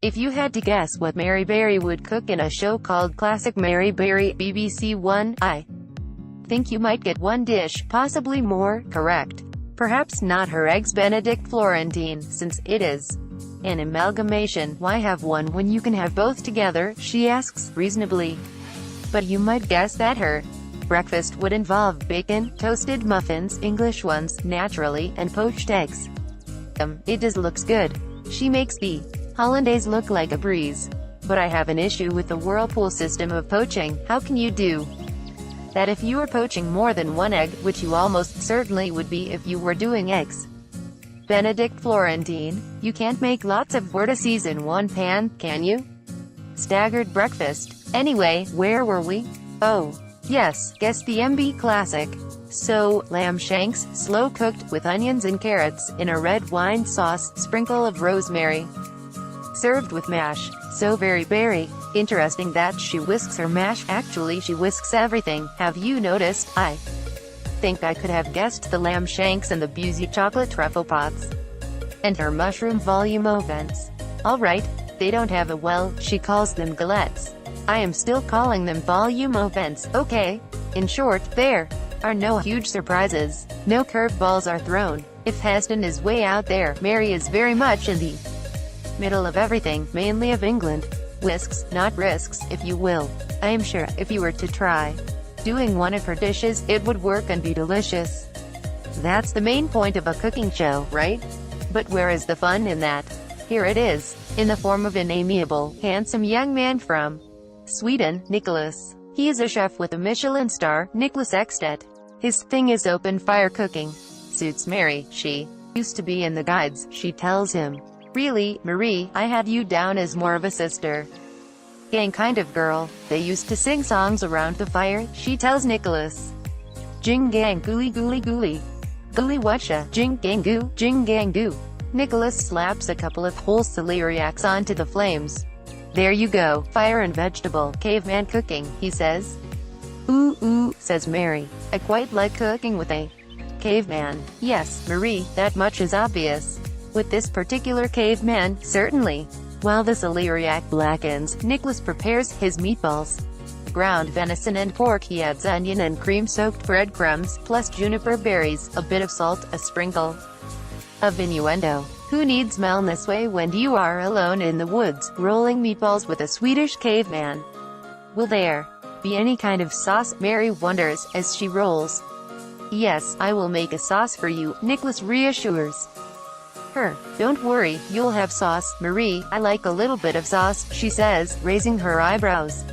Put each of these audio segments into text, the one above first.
If you had to guess what Mary Berry would cook in a show called Classic Mary Berry, BBC One, I think you might get one dish, possibly more, correct. Perhaps not her eggs Benedict Florentine, since it is an amalgamation. Why have one when you can have both together, she asks, reasonably. But you might guess that her breakfast would involve bacon, toasted muffins, English ones, naturally, and poached eggs. It just looks good. She makes the hollandaise look like a breeze. But I have an issue with the whirlpool system of poaching. How can you do that if you are poaching more than one egg, which you almost certainly would be if you were doing eggs? Benedict Florentine, you can't make lots of vortices in one pan, can you? Staggered breakfast. Anyway, where were we? Oh, yes, guess the MB classic. So, lamb shanks, slow cooked, with onions and carrots, in a red wine sauce, sprinkle of rosemary. Served with mash. So very berry. Interesting that she whisks her mash. Actually she whisks everything. Have you noticed? I think I could have guessed the lamb shanks and the Busey chocolate truffle pots. And her mushroom volume vents. Alright, they don't have a well, she calls them galettes. I am still calling them volume vents, okay? In short, there are no huge surprises. No curveballs are thrown. If Heston is way out there, Mary is very much in the middle of everything, mainly of England. Whisks, not risks, if you will. I am sure, if you were to try doing one of her dishes, it would work and be delicious. That's the main point of a cooking show, right? But where is the fun in that? Here it is, in the form of an amiable, handsome young man from Sweden, Nicholas. He is a chef with a Michelin star, Nicholas Ekstedt. His thing is open fire cooking. Suits Mary, she used to be in the guides, she tells him. Really, Marie, I had you down as more of a sister gang kind of girl. They used to sing songs around the fire, she tells Nicholas. Jing gang gooly gooly gooly. Gooly whatcha, jing gang goo, jing gang goo. Nicholas slaps a couple of whole celeriacs onto the flames. There you go, fire and vegetable, caveman cooking, he says. Ooh ooh, says Mary. I quite like cooking with a caveman. Yes, Marie, that much is obvious. With this particular caveman, certainly. While the celeriac blackens, Nicholas prepares his meatballs. Ground venison and pork. He adds onion and cream-soaked breadcrumbs, plus juniper berries, a bit of salt, a sprinkle of innuendo. Who needs Mel'n'Sue when you are alone in the woods, rolling meatballs with a Swedish caveman? Will there be any kind of sauce? Mary wonders, as she rolls. Yes, I will make a sauce for you, Nicholas reassures her. Don't worry, you'll have sauce, Marie. I like a little bit of sauce, she says, raising her eyebrows.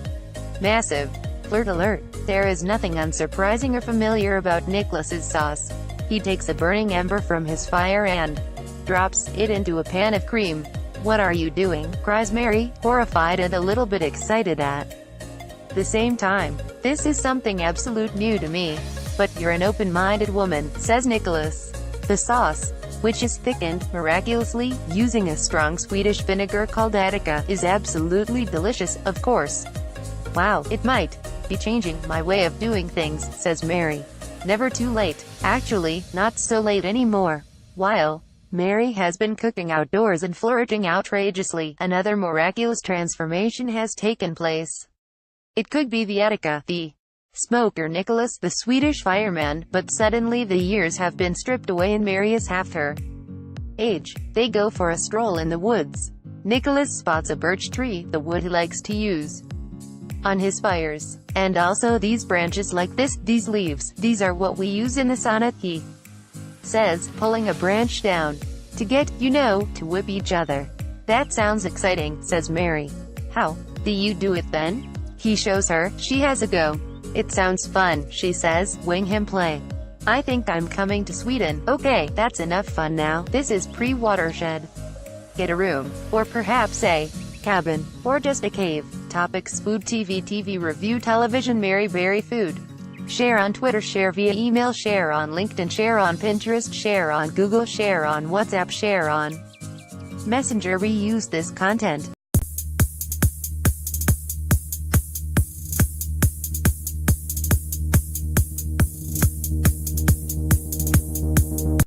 Massive flirt alert. There is nothing unsurprising or familiar about Nicholas's sauce. He takes a burning ember from his fire and drops it into a pan of cream. What are you doing? Cries Mary, horrified and a little bit excited at the same time. This is something absolute new to me. But you're an open-minded woman, says Nicholas. The sauce, which is thickened, miraculously, using a strong Swedish vinegar called Attica, is absolutely delicious, of course. Wow, it might be changing my way of doing things, says Mary. Never too late. Actually, not so late anymore. While Mary has been cooking outdoors and flirting outrageously, another miraculous transformation has taken place. It could be the Attica, the smoker Nicholas, the Swedish fireman, but suddenly the years have been stripped away and Mary is half her age. They go for a stroll in the woods. Nicholas spots a birch tree, the wood he likes to use on his fires. And also these branches like this, these leaves, these are what we use in the sauna, he says, pulling a branch down. To get, you know, to whip each other. That sounds exciting, says Mary. How do you do it then? He shows her. She has a go. It sounds fun, she says, wing him play. I think I'm coming to Sweden. Okay, that's enough fun now. This is pre-watershed. Get a room. Or perhaps a cabin. Or just a cave. Topics: food, TV review, television, Mary Berry food. Share on Twitter, share via email, share on LinkedIn, share on Pinterest, share on Google, share on WhatsApp, share on Messenger. Reuse this content.